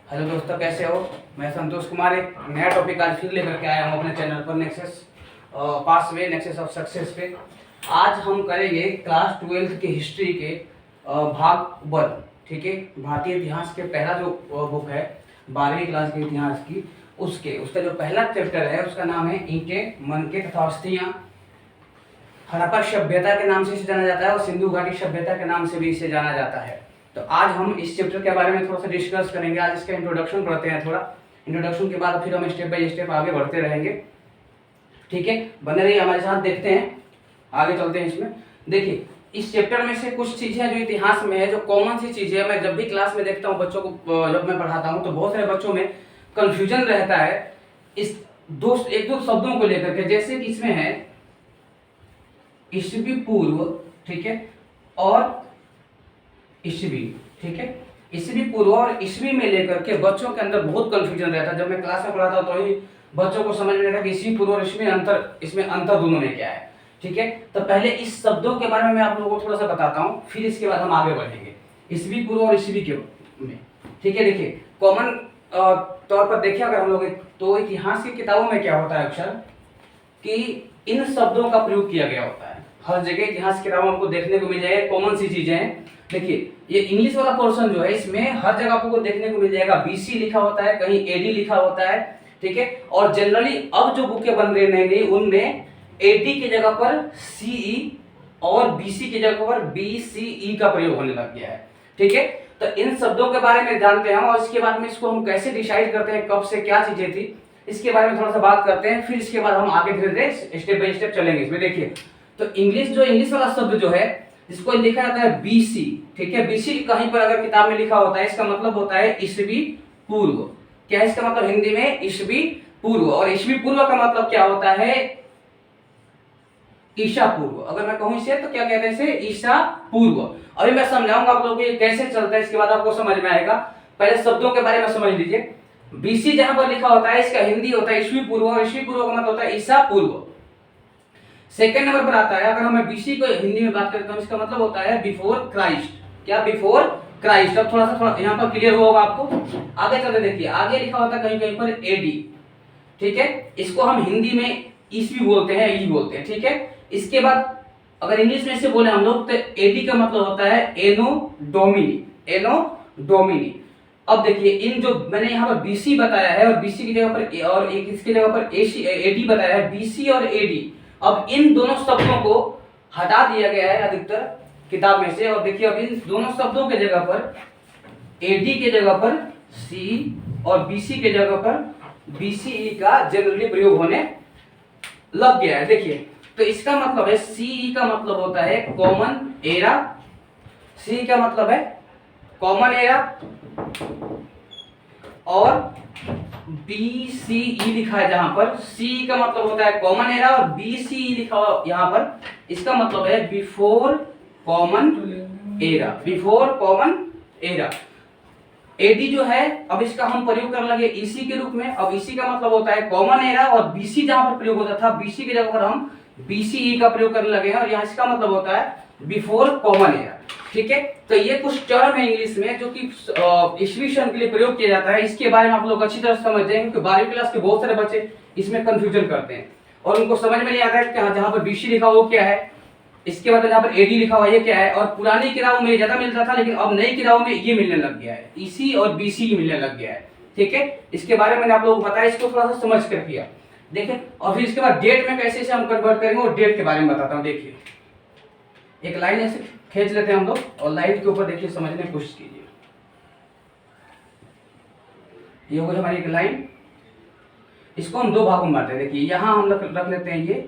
Hello दोस्तों, कैसे हो। मैं संतोष कुमार एक नया टॉपिक आज फिर लेकर के आया हूँ अपने चैनल पर नेक्सस पासवे नेक्सस ऑफ सक्सेस पे। आज हम करेंगे क्लास 12 के हिस्ट्री के भाग 1। ठीक है, भारतीय इतिहास के पहला जो बुक है 12वीं क्लास के इतिहास की, उसका जो पहला चैप्टर है उसका नाम है ईंटें, मनके तथा अस्थियाँ। हड़प्पा सभ्यता के नाम से इसे जाना जाता है और सिंधु घाटी सभ्यता के नाम से भी इसे जाना जाता है। तो आज हम इस चैप्टर के बारे में थोड़ा सा डिस्कस करेंगे। आज इसका इंट्रोडक्शन पढ़ते हैं, थोड़ा इंट्रोडक्शन के बाद फिर हम स्टेप बाय स्टेप आगे बढ़ते रहेंगे। ठीक है, बने रहिए हमारे साथ, देखते हैं आगे चलते हैं। इसमें देखिए, इस चैप्टर में से कुछ चीजें जो इतिहास में है, जो कॉमन सी चीजें है, मैं जब भी क्लास में देखता हूँ बच्चों को, जब मैं पढ़ाता हूँ तो बहुत सारे बच्चों में कंफ्यूजन रहता है इस एक दो शब्दों को लेकर के। जैसे कि इसमें है ईस्वी पूर्व, ठीक है, और ईस्वी, ठीक है, ईस्वी पूर्व और ईस्वी में लेकर के बच्चों के अंदर बहुत कंफ्यूजन रहता है। जब मैं क्लास में पढ़ाता हूँ तो ही बच्चों को समझ में आता है कि ईस्वी पूर्व और ईस्वी इसमें अंतर दोनों में क्या है। ठीक है, तो पहले इस शब्दों के बारे में मैं आप लोगों को थोड़ा सा बताता हूँ, फिर इसके बाद हम आगे बढ़ेंगे ईस्वी पूर्व और ईस्वी के में। ठीक है, देखिए कॉमन तौर पर देखिए अगर हम लोग तो इतिहास की किताबों में क्या होता है अक्सर कि इन शब्दों का प्रयोग किया गया होता है। हर जगह इतिहास की किताबों आपको देखने को मिल जाएगा, कॉमन सी चीजें हैं। देखिए ये इंग्लिश वाला पोर्शन जो है इसमें हर जगह आपको देखने को मिल जाएगा बीसी लिखा होता है, कहीं एडी लिखा होता है। ठीक है, और जनरली अब जो बुकें बन रही नई नई उनमें एडी की जगह पर सीई और बीसी की जगह पर बीसीई का प्रयोग होने लग गया है। ठीक है, तो इन शब्दों के बारे में जानते हैं और इसके बाद में इसको हम कैसे डिसाइड करते हैं, कब से क्या चीजें थी, इसके बारे में थोड़ा सा बात करते हैं। फिर इसके बाद हम आगे धीरे धीरे स्टेप बाय स्टेप चलेंगे इसमें। देखिए तो इंग्लिश वाला शब्द जो है इसको लिखा जाता है बीसी। ठीक है, बीसी कहीं पर अगर किताब में लिखा होता है इसका मतलब होता है ईस्वी पूर्व। क्या है इसका मतलब हिंदी में? ईस्वी पूर्व। और ईस्वी पूर्व का मतलब क्या होता है? ईसा पूर्व। अगर मैं कहूं इसे तो क्या कहते हैं इसे? ईसा पूर्व। अभी मैं समझाऊंगा आप लोगों को ये कैसे चलता है, इसके बाद आपको समझ में आएगा। पहले शब्दों के बारे में समझ लीजिए। बीसी जहां पर लिखा होता है इसका हिंदी होता है ईस्वी पूर्व, और ईस्वी पूर्व का मतलब होता है ईसा पूर्व। सेकंड नंबर पर आता है, अगर हमें बीसी को हिंदी में बात करें तो इसका मतलब होता है बिफोर क्राइस्ट। क्या? Before Christ. अब थोड़ा यहाँ पर क्लियर होगा आपको। आगे चलते देखिए, आगे लिखा होता है कहीं कहीं पर एडी। ठीक है, इसको हम हिंदी में ईस्वी बोलते हैं, ई बोलते हैं। ठीक है, इसके बाद अगर इंग्लिश में से बोले हम लोग तो एडी का मतलब होता है एनो डोमिनी। एनो डोमिनी। अब देखिए इन जो मैंने यहाँ पर बीसी बताया है और बीसी की जगह पर और एक इसकी जगह पर एडी बताया है, बीसी और एडी। अब इन दोनों शब्दों को हटा दिया गया है अधिकतर किताब में से, और देखिए अब इन दोनों शब्दों के जगह पर एडी के जगह पर सी और बीसी के जगह पर बीसीई का जनरली प्रयोग होने लग गया है। देखिए तो इसका मतलब है सीई का मतलब होता है कॉमन एरा। सी का मतलब है कॉमन एरा, और बीसीई लिखा है जहां पर, सी का मतलब होता है कॉमन एरा और बीसीई लिखा हुआ यहां पर, इसका मतलब है before common era. Before common era. AD जो है अब इसका हम प्रयोग करने लगे ईसी के रूप में। अब ईसी का मतलब होता है कॉमन एरा, और बीसी जहां पर प्रयोग होता था बीसी की जगह पर हम बीसीई का प्रयोग करने लगे हैं, और यहाँ इसका मतलब होता है बिफोर कॉमन एरा। ठीक है, तो ये कुछ टर्म है इंग्लिश में जो कि ईस्वी सन के लिए प्रयोग किया जाता है। इसके बारे में आप लोग अच्छी तरह समझ जाएंगे क्योंकि 12वीं क्लास के बहुत सारे बच्चे इसमें कंफ्यूजन करते हैं और उनको समझ में नहीं आता है कि जहां पर बीसी लिखा वो क्या है, इसके बाद जहां पर एडी लिखा हुआ ये क्या है। और पुरानी किताबों में ज्यादा मिलता था, लेकिन अब नई किताबों में ये मिलने लग गया है, ईसी और बीसी मिलने लग गया है। ठीक है, इसके बारे में मैंने आप लोगों को बताया, इसको थोड़ा सा समझ कर किया। देखिए और फिर इसके बाद डेट में कैसे हम कन्वर्ट करेंगे और डेट के बारे में बताता हूँ। देखिए एक लाइन ऐसे खींच लेते हैं हम लोग और लाइन के ऊपर देखिए समझने की कोशिश कीजिए। ये हो गई हमारी एक लाइन, इसको हम दो भागों में बांटते हैं। देखिए यहां हम रख लेते हैं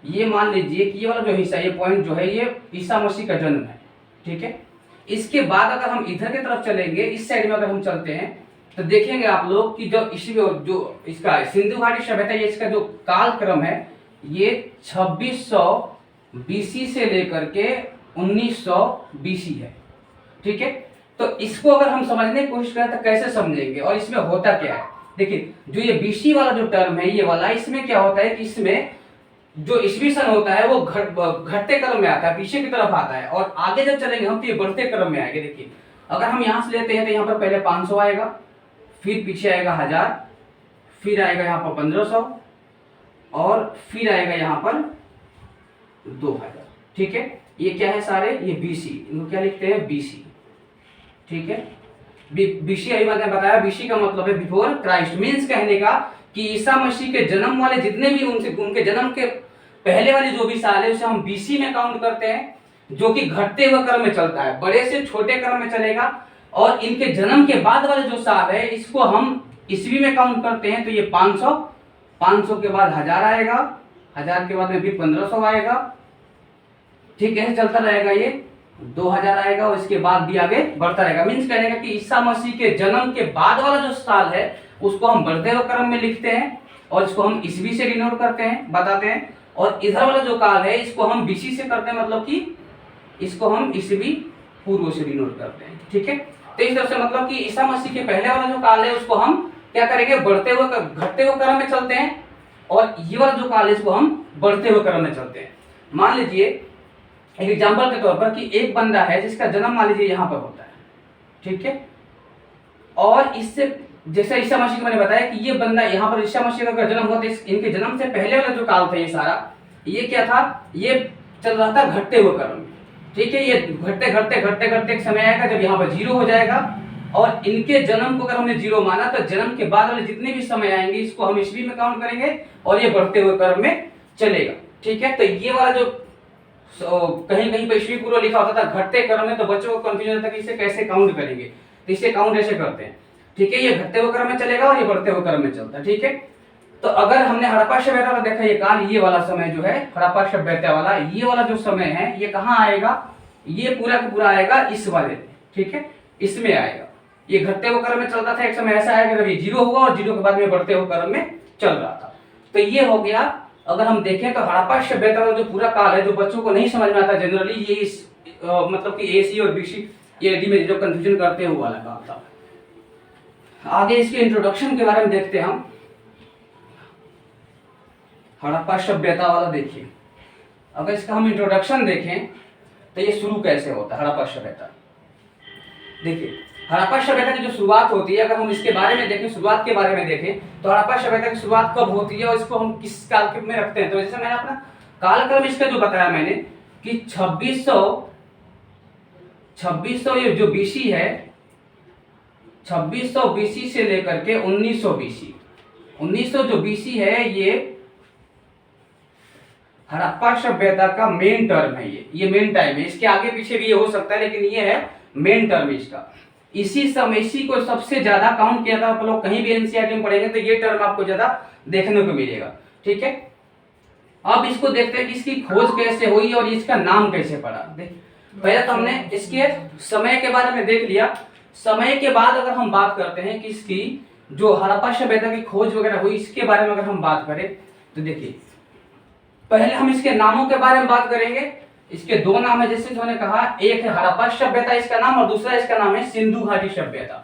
ये मान लीजिए कि ये वाला जो हिस्सा, ये पॉइंट जो है ये ईसा मसीह का जन्म है। ठीक है, इसके बाद अगर हम इधर की तरफ चलेंगे, इस साइड में अगर हम चलते हैं तो देखेंगे आप लोग कि जो इसका सिंधु घाटी सभ्यता, ये इसका जो काल क्रम है ये 2600 बीसी से लेकर के 1900 बीसी है। ठीक है, तो इसको अगर हम समझने की कोशिश करें तो कैसे समझेंगे और इसमें होता क्या है। देखिए जो ये बीसी वाला जो टर्म है ये वाला, इसमें क्या होता है कि इसमें जो ईस्वी सन होता है वो घटते क्रम में आता है, पीछे की तरफ आता है, और आगे जब चलेंगे हम तो ये बढ़ते क्रम में आएंगे। देखिए अगर हम यहाँ से लेते हैं तो यहाँ पर पहले 500 आएगा, फिर पीछे आएगा 1000, फिर आएगा यहाँ पर 1500, और फिर आएगा यहाँ पर 2000। ठीक है, ये क्या है सारे, ये बीसी, इनको क्या लिखते हैं, बीसी। ठीक है, बीसी अभी मैंने बताया, बीसी का मतलब है बिफोर क्राइस्ट, मीन्स कहने का कि ईसा मसीह के जन्म वाले जितने भी उनके जन्म के पहले वाले जो भी साल है उसे हम बीसी में काउंट करते हैं, जो कि घटते हुए क्रम में चलता है, बड़े से छोटे क्रम में चलेगा। और इनके जन्म के बाद वाले जो साल है इसको हम ईस्वी में काउंट करते हैं। तो ये 500, 500 के बाद 1000 आएगा, 1000 के बाद में भी 1500 आएगा। ठीक है, चलता रहेगा, ये 2000 आएगा, और इसके बाद भी आगे बढ़ता रहेगा। मीन्स कहने का कि ईसा मसीह के जन्म के बाद वाला जो साल है उसको हम बढ़ते हुए क्रम में लिखते हैं, और इसको हम ईस्वी से डिनोट करते हैं, बताते हैं। और इधर वाला जो काल है इसको हम बीसी से करते हैं, मतलब कि इसको हम ईस्वी पूर्व से डिनोट करते हैं। ठीक है, तो इस तरह से मतलब कि ईसा मसीह के पहले वाला जो काल है उसको हम क्या करेंगे, बढ़ते हुए घटते हुए क्रम में चलते हैं, और ये वाला जो काल है इसको हम बढ़ते हुए क्रम में चलते हैं। मान लीजिए एक एग्जांपल के तौर पर कि एक बंदा है जिसका जन्म मान लीजिए यहाँ पर होता है। ठीक है, और इससे जैसे ईसा मसीह को मैंने बताया कि ये बंदा यहाँ पर ईसा मसीह का जन्म हुआ, तो इनके जन्म से पहले वाला जो काल था ये सारा, ये क्या था, ये चल रहा था घटते हुए क्रम में। ठीक है, ये घटते घटते घटते घटते एक समय आएगा जब यहाँ पर 0 हो जाएगा, और इनके जन्म को अगर हमने 0 माना तो जन्म के बाद वाले जितने भी समय आएंगे इसको हम ईस्वी में काउंट करेंगे, और ये बढ़ते हुए क्रम में चलेगा। ठीक है, तो ये वाला जो कहीं कहीं पे ईस्वी पूर्व लिखा होता था घटते क्रम में, तो बच्चों को कंफ्यूजन होता है कि इसे कैसे काउंट करेंगे, तो इसे काउंट ऐसे करते हैं। ठीक है, ये घटते हुए क्रम में चलेगा और ये बढ़ते हुए क्रम में चलता है। ठीक है, तो अगर हमने हड़प्पा सभ्यता वाला देखा ये काल, ये वाला समय जो है हड़प्पा सभ्यता वाला, ये वाला जो समय है ये कहाँ आएगा, ये पूरा का पूरा आएगा इस वाले। ठीक है, इसमें आएगा, ये घटते हुए क्रम में चलता था, एक समय ऐसा आएगा जब ये 0 होगा और 0 के बाद में बढ़ते हुए क्रम में चल रहा था। तो ये हो गया। अगर हम देखें तो हड़प्पा सभ्यता वाला जो पूरा काल है, जो बच्चों को नहीं समझ में आता जनरली, ये इस मतलब कि एसी और बीसी ये डी में जो कंफ्यूजन करते हैं वो वाला काल था। आगे इसके इंट्रोडक्शन के बारे में देखते हैं हम। हड़प्पा सभ्यता वाला देखिए, अगर इसका हम इंट्रोडक्शन देखें तो ये शुरू कैसे होता है हड़प्पा सभ्यता। देखिए हड़प्पा सभ्यता की जो शुरुआत होती है, अगर हम इसके बारे में देखें, शुरुआत के बारे में देखें तो हड़प्पा सभ्यता की शुरुआत कब होती है और इसको हम किस काल में रखते हैं। तो जैसे मैंने अपना कालक्रम इसका जो बताया मैंने कि 2600 ये जो बीसी है, 2600 बीसी से लेकर के 1900 बीसी, 1900 जो बीसी है ये हड़प्पा सभ्यता का मेन टर्म है। ये मेन टाइम है, इसके आगे पीछे भी ये हो सकता है लेकिन ये है मेन टर्म इसका। इसी समय इसी को सबसे ज्यादा काउंट किया था। आप लोग कहीं भी एनसीईआरटी में पढ़ेंगे तो ये टर्म आपको ज्यादा देखने को मिलेगा। ठीक है, अब इसको देखते हैं कि इसकी खोज कैसे हुई और इसका नाम कैसे पड़ा। पहले तो हमने इसके समय के बारे में देख लिया। समय के बाद अगर हम बात करते हैं कि इसकी जो हड़प्पा सभ्यता की खोज वगैरह हुई, इसके बारे में अगर हम बात करें तो देखिए पहले हम इसके नामों के बारे में बात करेंगे। इसके दो नाम है, जैसे मैंने कहा, एक है हड़प्पा सभ्यता इसका नाम और दूसरा इसका नाम है सिंधु घाटी सभ्यता।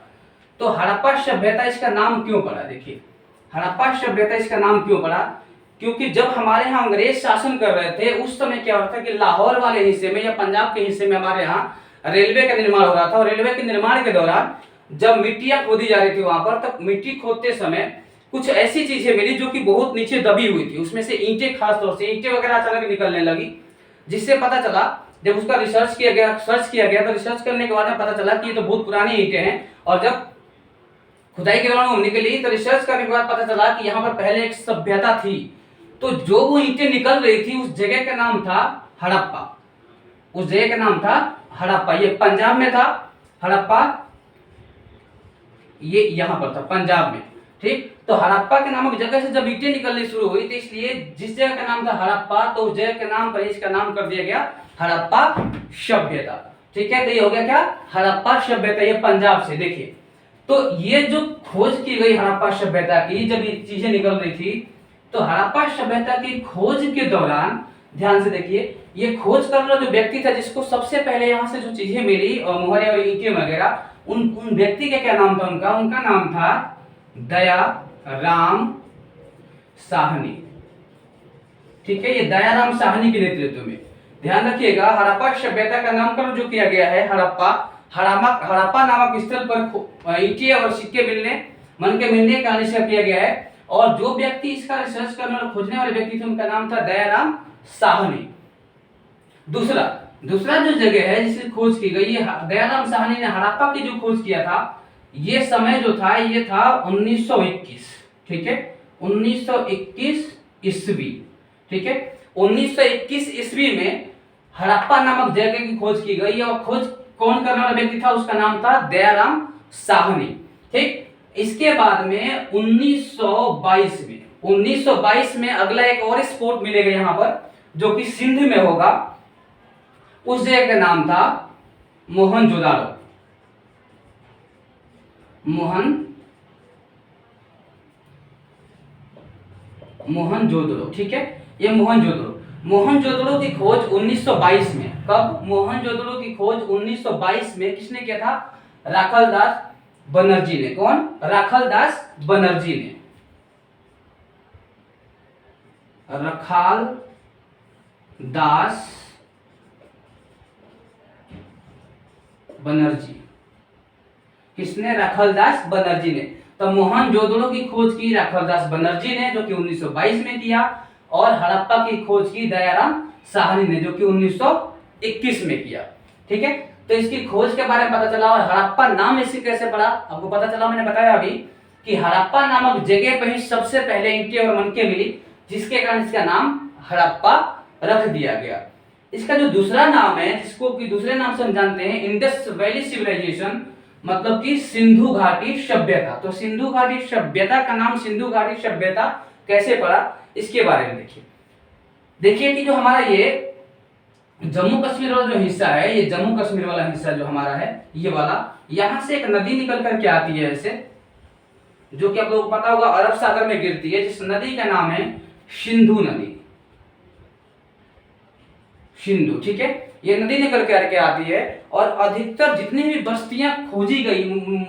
तो हड़प्पा सभ्यता इसका नाम क्यों पड़ा, देखिए हड़प्पा सभ्यता इसका नाम क्यों पड़ा, क्योंकि जब हमारे यहाँ अंग्रेज शासन कर रहे थे उस समय क्या हो रहा था कि लाहौर वाले हिस्से में या पंजाब के हिस्से में हमारे यहाँ रेलवे का निर्माण हो रहा था। और रेलवे के निर्माण के दौरान जब मिट्टियां खोदी जा रही थी वहां पर, तब मिट्टी खोदते समय कुछ ऐसी चीजें मिली जो कि बहुत नीचे दबी हुई थी। उसमें से ईंटें, खास तौर से ईंटें वगैरह अचानक निकलने लगी, जिससे पता चला, जब उसका रिसर्च किया गया तो रिसर्च करने के बाद में पता चला कि ये तो बहुत पुरानी ईंटें हैं। और जब खुदाई के दौरान वो निकली तो रिसर्च करने के बाद पता चला कि यहाँ पर पहले एक सभ्यता थी। तो जो वो ईंटें निकल रही थी उस जगह का नाम था हड़प्पा, उस जगह का नाम था हड़प्पा। ये पंजाब में था हड़प्पा, ये यहाँ पर था पंजाब में। ठीक, तो हड़प्पा के नामक जगह से जब ईंटें निकलनी शुरू हुई तो इसलिए जिस जगह का नाम था हड़प्पा, तो उस जगह के नाम पर इसका नाम कर दिया गया हड़प्पा सभ्यता। ठीक है, तो ये हो गया क्या, हड़प्पा सभ्यता। ये पंजाब से देखिए, तो ये जो खोज की गई हड़प्पा सभ्यता की, जब ये चीजें निकल रही थी तो हड़प्पा सभ्यता की खोज के दौरान ध्यान से देखिए, ये खोज करने वाला जो व्यक्ति था जिसको सबसे पहले यहाँ से जो चीजें मिली और मोहरे और ईंटें वगैरह, उन व्यक्ति का क्या नाम था, उनका नाम था दया राम साहनी। ठीक है, ये दयाराम साहनी के नेतृत्व में। ध्यान रखिएगा, हड़प्पा सभ्यता का नामकरण जो किया गया है हड़प्पा नामक स्थल पर ईंटें और सिक्के मिलने का आविष्कार किया गया है। और जो व्यक्ति इसका रिसर्च करने और खोजने वाले व्यक्ति थे उनका नाम था दयाराम साहनी। दूसरा जो जगह है जिसकी खोज की गई, ये दयाराम साहनी ने हड़प्पा की जो खोज किया था, ये समय जो था ये था 1921। ठीक है, 1921 ईस्वी। ठीक है, 1921 ईस्वी में हड़प्पा नामक जगह की खोज की गई और खोज कौन करने वाला व्यक्ति था, उसका नाम था दयाराम साहनी। ठीक, इसके बाद में 1922 में अगला एक और स्पॉट मिलेगा यहाँ पर, जो कि सिंध में होगा। उस जगह का नाम था मोहनजोदाड़ो। मोहनजोदड़ो। ठीक है, ये मोहनजोदड़ो की खोज 1922 में। कब? मोहनजोदड़ो की खोज 1922 में किसने किया था? राखालदास बनर्जी ने। कौन? राखालदास बनर्जी ने। राखालदास बनर्जी। किसने? राखालदास बनर्जी ने। तो मोहनजोदड़ो की खोज की राखालदास बनर्जी ने, जो कि 1922 में किया, और हड़प्पा की खोज की दयाराम साहनी ने, जो कि 1921 में किया। ठीक है, तो इसकी खोज के बारे में पता चला। और हड़प्पा नाम इससे कैसे पड़ा, आपको पता चला, मैंने बताया अभी कि हड़प्पा नामक जगह पर ही सबसे पहले ईंटें और मनके मिली, जिसके कारण इसका नाम हड़प्पा रख दिया गया। इसका जो दूसरा नाम है, जिसको कि दूसरे नाम से हम जानते हैं इंडस वैली सिविलाइजेशन, मतलब कि सिंधु घाटी सभ्यता। तो सिंधु घाटी सभ्यता का नाम सिंधु घाटी सभ्यता कैसे पड़ा, इसके बारे में देखिए कि जो हमारा ये जम्मू कश्मीर वाला जो हिस्सा है, ये जम्मू कश्मीर वाला हिस्सा जो हमारा है, ये वाला, यहां से एक नदी निकल कर के आती है ऐसे, जो कि आप लोगों को पता होगा अरब सागर में गिरती है, जिस नदी का नाम है सिंधु नदी। सिंधु। ठीक है, ये नदी निकल करके आती है और अधिकतर जितनी भी बस्तियां खोजी गई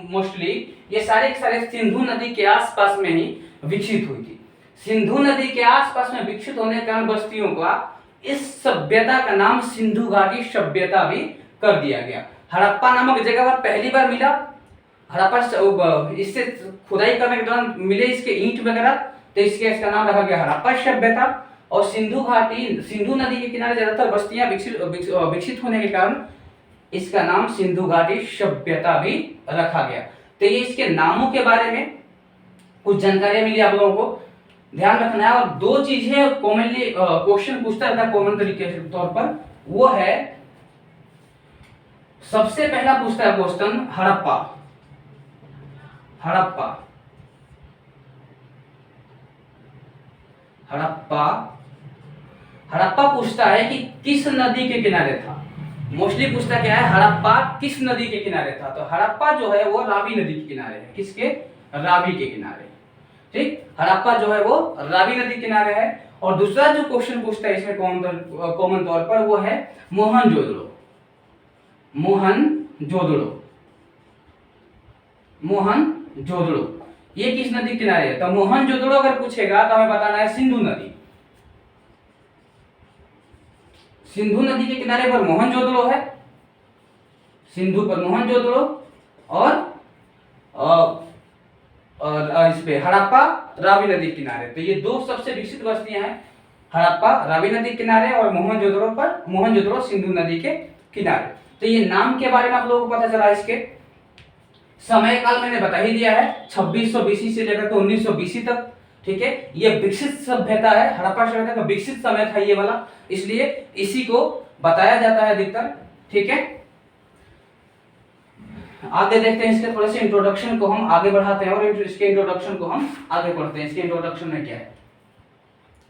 मोस्टली ये सारे सिंधु नदी के आसपास में ही विकसित हुई थी। सिंधु नदी के आसपास में विकसित होने के कारण बस्तियों का इस सभ्यता का नाम सिंधु घाटी सभ्यता भी कर दिया गया। हड़प्पा नामक जगह पर पहली बार मिला, हड़प्पा इससे खुदाई करने के दौरान मिले इसके ईंट वगैरह, तो इसका नाम रखा गया हड़प्पा सभ्यता। और सिंधु नदी के किनारे ज्यादातर बस्तियां विकसित होने के कारण इसका नाम सिंधु घाटी सभ्यता भी रखा गया। तो ये इसके नामों के बारे में कुछ जानकारी मिली आप लोगों को, ध्यान रखना है। और दो चीजें कॉमनली क्वेश्चन पूछता रहता है कॉमन तरीके के तौर पर, वो है सबसे पहला पूछता है क्वेश्चन हड़प्पा पूछता है कि किस नदी के किनारे था। मोस्टली पूछता क्या है, हड़प्पा किस नदी के किनारे था। तो हड़प्पा जो है वो रावी नदी के किनारे है। किसके? रावी के किनारे। ठीक, हड़प्पा जो है वो रावी नदी के किनारे है। और दूसरा जो क्वेश्चन पूछता है इसमें कॉमन तौर पर, वो है मोहनजोदड़ो। ये किस नदी के किनारे है? तो मोहनजोदड़ो अगर पूछेगा तो हमें बताना है सिंधु नदी। सिंधु नदी के किनारे पर मोहनजोदड़ो है, सिंधु पर मोहनजोदड़ो, और इस पे हड़प्पा रावी नदी के किनारे। तो ये दो सबसे विकसित बस्तियां हैं, हड़प्पा रावी नदी के किनारे और मोहनजोदड़ो सिंधु नदी के किनारे। तो ये नाम के बारे में आप लोगों को पता चला। इसके समय काल मैंने बता ही दिया है, 2600 बीसी से लेकर 1900 बीसी तक। ठीक है, ये विकसित सभ्यता है, हड़प्पा सभ्यता का विकसित समय था ये वाला, इसलिए इसी को बताया जाता है अधिकतर। ठीक है, आगे देखते हैं इसके थोड़े से इंट्रोडक्शन को हम आगे बढ़ाते हैं और इसके इंट्रोडक्शन को हम आगे पढ़ते हैं। इसके इंट्रोडक्शन में क्या है,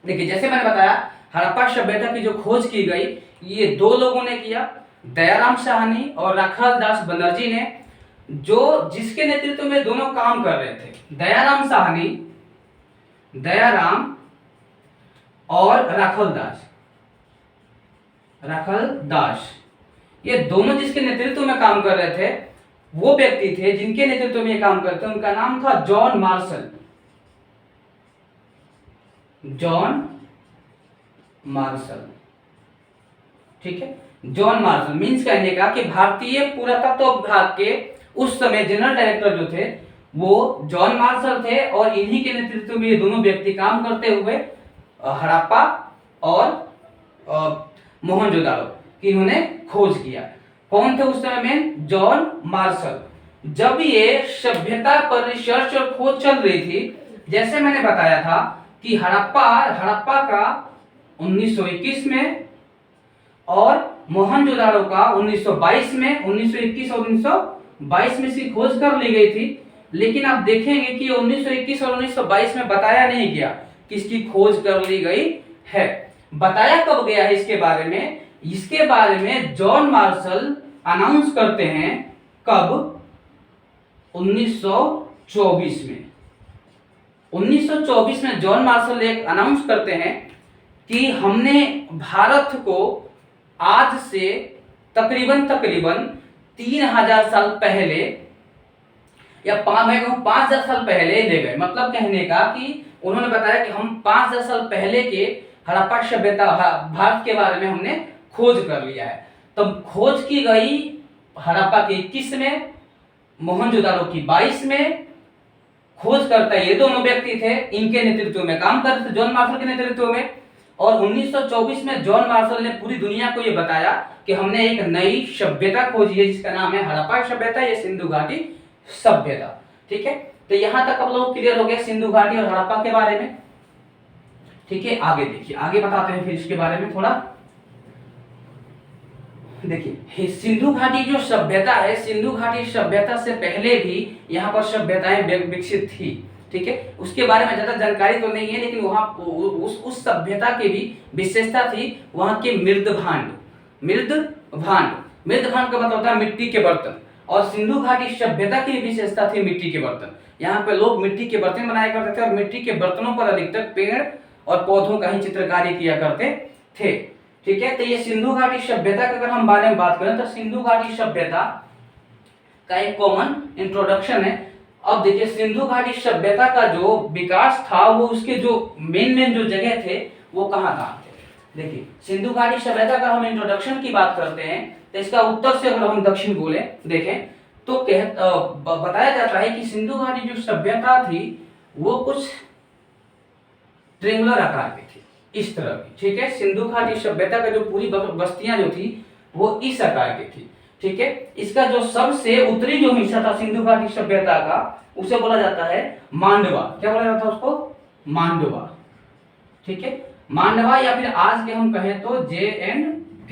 देखिए जैसे मैंने बताया हड़प्पा सभ्यता की जो खोज की गई ये दो लोगों ने किया, दयाराम साहनी और राखालदास बनर्जी ने, जो जिसके नेतृत्व में दोनों काम कर रहे थे। दयाराम और राखालदास, ये दोनों जिसके नेतृत्व में काम कर रहे थे, वो व्यक्ति थे जिनके नेतृत्व में ये काम करते हैं। उनका नाम था जॉन मार्शल, ठीक है। जॉन मार्शल मीन्स कहने का कि भारतीय पुरातत्व विभाग के उस समय जनरल डायरेक्टर जो थे वो जॉन मार्शल थे, और इन्हीं के नेतृत्व में ये दोनों व्यक्ति काम करते हुए हड़प्पा और मोहनजोदाड़ो की इन्होंने खोज किया। कौन थे उस समय में? John Marshall. जब ये सभ्यता पर रिसर्च और खोज चल रही थी, जैसे मैंने बताया था कि हड़प्पा का 1921 में और मोहनजोदाड़ो का 1922 में, 1921 और 1922 में इसकी खोज कर ली गई थी। लेकिन आप देखेंगे कि 1921 और 1922 में बताया नहीं गया कि इसकी खोज कर ली गई है। बताया कब गया है इसके बारे में? इसके बारे में जॉन मार्शल अनाउंस करते हैं कब? 1924 में। 1924 में जॉन मार्शल एक अनाउंस करते हैं कि हमने भारत को आज से तकरीबन 3000 साल पहले या 5000 साल पहले ले गए। मतलब कहने का कि उन्होंने बताया कि हम 5000 साल पहले के हड़प्पा सभ्यता भारत के बारे में हमने खोज कर लिया है। तब खोज की गई हड़प्पा के 21 में, मोहनजोदाड़ो की 22 में। खोज करता ये दोनों व्यक्ति थे, इनके नेतृत्व में काम करते थे, जॉन मार्शल के नेतृत्व में। और 1924 में जॉन मार्शल ने पूरी दुनिया को ये बताया कि हमने एक नई सभ्यता खोजी है जिसका नाम है हड़प्पा सभ्यता या सिंधु घाटी सभ्यता, ठीक है। तो यहां तक आप लोग क्लियर हो गया सिंधु घाटी और हड़प्पा के बारे में, ठीक है। आगे देखिए, आगे बताते हैं फिर इसके बारे में थोड़ा। देखिए सिंधु घाटी जो सभ्यता है, सिंधु घाटी सभ्यता से पहले भी यहाँ पर सभ्यताएं विकसित थी, ठीक है। उसके बारे में ज्यादा जानकारी तो नहीं है, लेकिन वहां उस सभ्यता की भी विशेषता थी वहां के मृदभांड का मतलब होता है मिट्टी के बर्तन। और सिंधु घाटी सभ्यता की विशेषता थी मिट्टी के बर्तन। यहाँ पे लोग मिट्टी के बर्तन बनाया करते थे और मिट्टी के बर्तनों पर अधिकतर पेड़ और पौधों का ही चित्रकारी किया करते थे, ठीक है। तो ये सिंधु घाटी सभ्यता की अगर हम बारे में बात करें तो सिंधु घाटी सभ्यता का एक कॉमन इंट्रोडक्शन है। अब देखिए सिंधु घाटी सभ्यता का जो विकास था वो उसके जो मेन जो जगह थे वो कहाँ कहाँ थे। देखिए सिंधु घाटी सभ्यता का हम इंट्रोडक्शन की बात करते हैं तो इसका उत्तर से अगर हम दक्षिण बोले देखें तो बताया जाता है कि सिंधु घाटी जो सभ्यता थी वो कुछ ट्रेंगुलर आकार की थी, इस तरह की, ठीक है। सिंधु घाटी सभ्यता का जो पूरी बस्तियां जो थी वो इस आकार की थी, ठीक है। इसका जो सबसे उत्तरी जो हिस्सा था सिंधु घाटी सभ्यता का उसे बोला जाता है मांडवा। क्या बोला जाता है उसको? मांडवा, ठीक है। मांडवा या फिर आज के हम कहें तो JNK,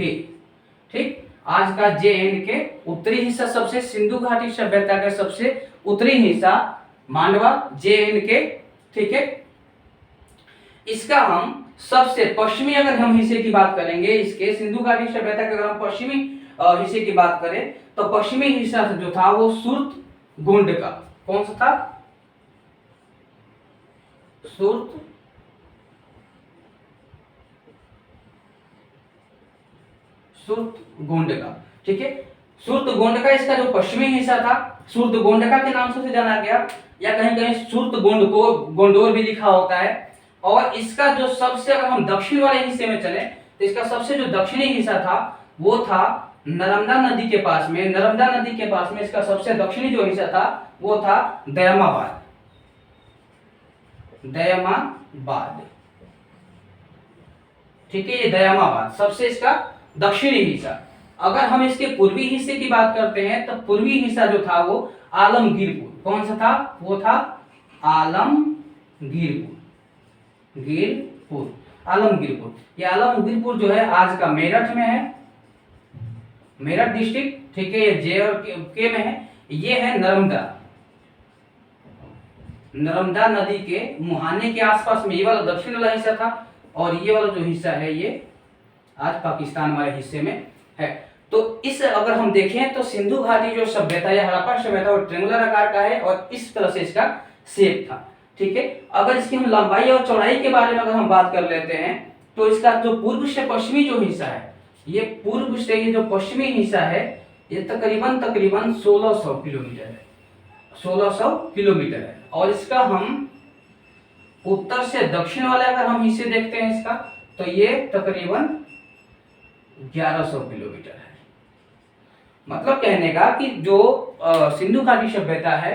ठीक। आज का JNK उत्तरी हिस्सा सबसे सिंधु घाटी सभ्यता का सबसे उत्तरी हिस्सा मांडवा JNK, ठीक है। इसका हम सबसे पश्चिमी अगर हम हिस्से की बात करेंगे, इसके सिंधु घाटी सभ्यता के अगर हम पश्चिमी हिस्से की बात करें तो पश्चिमी हिस्सा जो था वो सुर्तगुंड का, कौन सा था? सुर्तगुंड का, ठीक है। सुर्तगुंड का इसका जो पश्चिमी हिस्सा था सुर्तगुंड का के नाम से जाना गया, या कहीं कहीं सुर्तगुंड को गोंडोर भी लिखा होता है। और इसका जो सबसे अगर हम दक्षिण वाले हिस्से में चले तो इसका सबसे जो दक्षिणी हिस्सा था वो था नर्मदा नदी के पास में। नर्मदा नदी के पास में इसका सबसे दक्षिणी जो हिस्सा था वो था दयामाबाद, ठीक है। ये दयामाबाद सबसे इसका दक्षिणी हिस्सा। अगर हम इसके पूर्वी हिस्से की बात करते हैं तो पूर्वी हिस्सा जो था वो आलमगीरपुर, कौन सा था? वो था आलमगीरपुर। ये आलमगीरपुर जो है आज का मेरठ में है, मेरठ डिस्ट्रिक्ट, ठीक है। ये जे और के में है। ये है नर्मदा नदी के मुहाने के आसपास में ये वाला दक्षिण वाला हिस्सा था, और ये वाला जो हिस्सा है ये आज पाकिस्तान वाले हिस्से में है। तो इस अगर हम देखें तो सिंधु घाटी जो सभ्यता या हड़प्पा सभ्यता वो ट्रेंगुलर आकार का है और इस तरह से इसका शेप था, ठीक है। अगर इसकी हम लंबाई और चौड़ाई के बारे में अगर हम बात कर लेते हैं तो इसका जो पूर्व से पश्चिमी जो हिस्सा है, ये पूर्व से ये जो पश्चिमी हिस्सा है ये तकरीबन 1600 किलोमीटर है, 1600 किलोमीटर है। और इसका हम उत्तर से दक्षिण वाले अगर हम हिस्से देखते हैं इसका तो ये तकरीबन 1100 किलोमीटर है। मतलब कहने का कि जो सिंधु घाटी सभ्यता है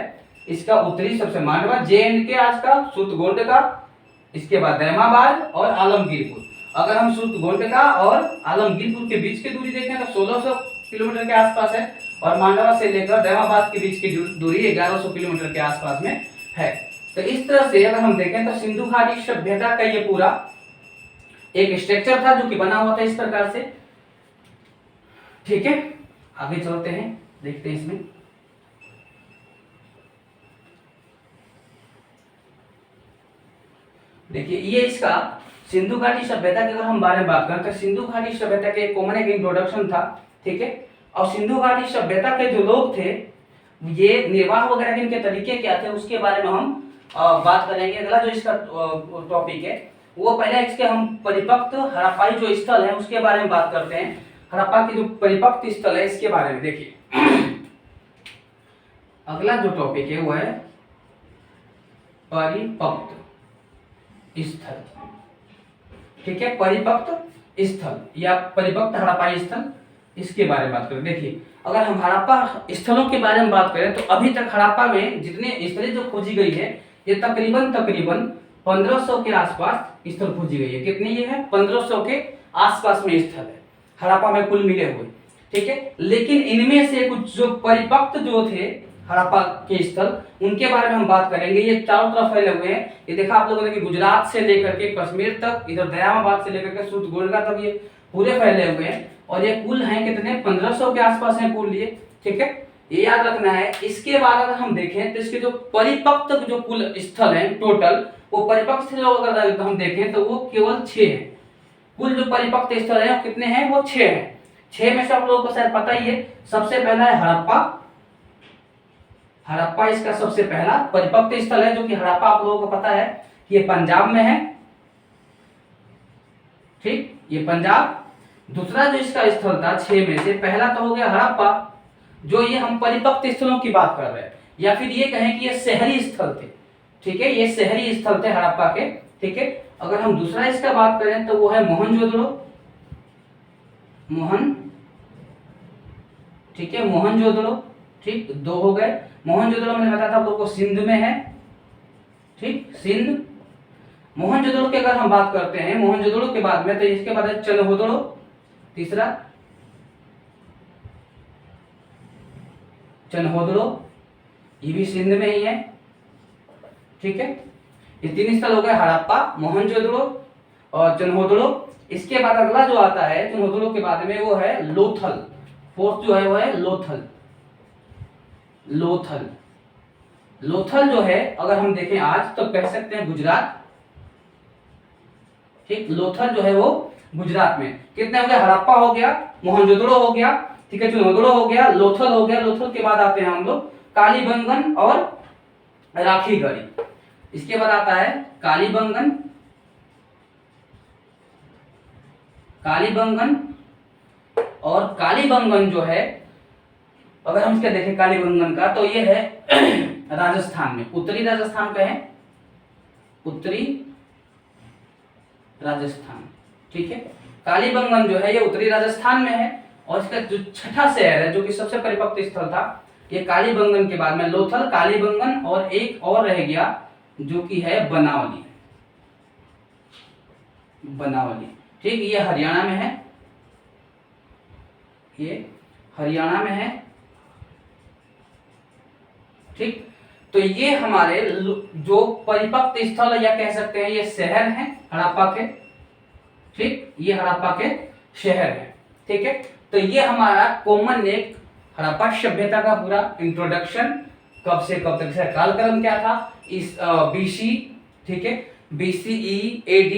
इसका उत्तरी सबसे मांडवा JNK आज का, सुतगोंड का, इसके बाद दैमाबाद और आलमगीरपुर। अगर हम सुतगोंड का और आलमगीरपुर के बीच की दूरी देखें तो 1600 किलोमीटर के आसपास है, और मांडवा से लेकर दैमाबाद के बीच की दूरी 1100 किलोमीटर के आसपास में है। तो इस तरह से अगर हम देखें तो सिंधु घाटी सभ्यता का ये पूरा एक स्ट्रक्चर था जो कि बना हुआ था इस प्रकार से। ठीक है, आगे चलते हैं, देखते हैं इसमें। देखिए ये इसका सिंधु घाटी सभ्यता के अगर हम बारे में बात करें तो सिंधु घाटी सभ्यता के कॉमन एक इंट्रोडक्शन था। ठीक है, और सिंधु घाटी सभ्यता के जो लोग थे ये निर्वाह वगैरह के इनके तरीके क्या थे उसके बारे में हम बात करेंगे। अगला जो इसका टॉपिक है वो पहले इसके हम परिपक्व हड़प्पाई जो स्थल है उसके बारे में बात करते हैं। हड़प्पा की जो परिपक्व स्थल है इसके बारे में देखिए। अगला जो टॉपिक है वो है परिपक्व स्थल। ठीक है, परिपक्व स्थल या परिपक्व हड़प्पाई स्थल, इसके बारे में बात करें। देखिए अगर हम हड़प्पा स्थलों के बारे में बात करें तो अभी तक हड़प्पा में जितने स्थलें जो खोजी गई है ये तकरीबन 1500 के आसपास स्थल खोजी गई है। कितनी ये है? 1500 के आसपास में स्थल है हड़प्पा में कुल मिले हुए। ठीक है, लेकिन इनमें से कुछ जो परिपक्व जो थे हड़प्पा के स्थल उनके बारे में हम बात करेंगे। ये चारों तरफ फैले हुए हैं। ये देखा आप लोगों ने कि गुजरात से लेकर के कश्मीर तक, इधर दयामाबाद से लेकर के सुतगोंड तक ये पूरे फैले हुए हैं। और ये कुल हैं कितने? 1500 के आसपास हैं कुल ये। ठीक है, ये याद रखना है। इसके बाद अगर हम देखें तो इसके जो परिपक्व जो कुल स्थल हैं टोटल, वो परिपक्व स्थल अगर हम देखें तो वो केवल 6 है। कुल जो परिपक्व स्थल है कितने हैं? वो 6 हैं। 6 में से आप लोगों को शायद पता ही है। सबसे पहला है हड़प्पा। हड़प्पा इसका सबसे पहला परिपक्व स्थल है जो कि हड़प्पा आप लोगों को पता है कि ये पंजाब में है। ठीक, ये पंजाब। दूसरा जो इसका स्थल था 6 में से, पहला तो हो गया हड़प्पा जो ये हम परिपक्व स्थलों की बात कर रहे हैं, या फिर ये कहें कि ये शहरी स्थल थे। ठीक है, ये शहरी स्थल थे हड़प्पा के। ठीक है, अगर हम दूसरा इसका बात करें तो वो है मोहनजोदड़ो। ठीक है, मोहनजोदड़ो। ठीक, 2 हो गए। मोहनजोदड़ो मैंने बताया था आप लोगों को सिंध में है। ठीक, सिंध। मोहनजोदड़ो की अगर हम बात करते हैं, मोहनजोदड़ो के बाद में तो इसके बाद है चनहोदड़ो तीसरा, चनहोदड़ो, ये भी सिंध में ही है। ठीक है, ये 3 स्थल हो गए हड़प्पा, मोहनजोदड़ो और चनहोदड़ो। इसके बाद अगला जो आता है चनहोदड़ो के बाद में वो है लोथल। फोर्थ जो है वो है लोथल। लोथल जो है अगर हम देखें आज तो कह सकते हैं गुजरात। ठीक, लोथल जो है वो गुजरात में। कितने हो गए? हड़प्पा हो गया, मोहनजोदड़ो हो गया, ठीक है, चनहोदड़ो हो गया, लोथल हो गया। लोथल के बाद आते हैं हम लोग कालीबंगन और राखीगढ़ी। इसके बाद आता है कालीबंगन और कालीबंगन जो है अगर हम इसके देखें कालीबंगन का तो ये है राजस्थान में, उत्तरी राजस्थान का है, उत्तरी राजस्थान। ठीक है, कालीबंगन जो है ये उत्तरी राजस्थान में है। और इसका जो छठा शहर है जो कि सबसे परिपक्व स्थल था ये कालीबंगन के बाद में लोथल, कालीबंगन और एक और रह गया जो कि है बनावली। ठीक, ये हरियाणा में है, ये हरियाणा में है। ठीक, तो ये हमारे जो परिपक्व स्थल या कह सकते हैं ये शहर हैं हड़प्पा के। ठीक, ये हड़प्पा के शहर हैं। ठीक है, तो ये हमारा कॉमन एक हड़प्पा सभ्यता का पूरा इंट्रोडक्शन, कब से कब तक इसका कालक्रम क्या था, इस BC। ठीक है, BCE AD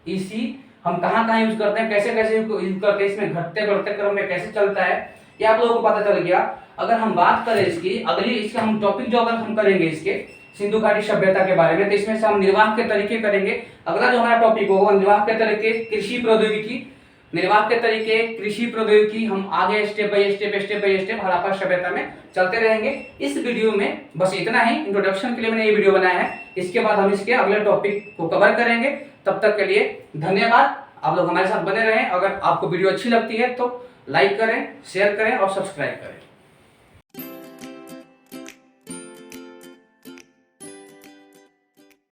EC हम कहाँ यूज करते हैं, कैसे कैसे यूज करते हैं, इसमें घटते बढ़ते क्रम में कैसे चलता है, ये आप लोगों को पता चल गया। अगर हम बात करें इसकी अगली, इसका हम टॉपिक जो अगर हम करेंगे इसके सिंधु घाटी सभ्यता के बारे में, तो इसमें से हम निर्वाह के तरीके करेंगे। अगला जो हमारा टॉपिक होगा निर्वाह के तरीके, कृषि प्रौद्योगिकी, निर्वाह के तरीके, कृषि प्रौद्योगिकी, हम आगे स्टेप बाय स्टेप हड़प्पा सभ्यता में चलते रहेंगे। इस वीडियो में बस इतना ही, इंट्रोडक्शन के लिए मैंने ये वीडियो बनाया है। इसके बाद हम इसके अगले टॉपिक को कवर करेंगे। तब तक के लिए धन्यवाद। आप लोग हमारे साथ बने रहें। अगर आपको वीडियो अच्छी लगती है तो लाइक करें, शेयर करें और सब्सक्राइब करें।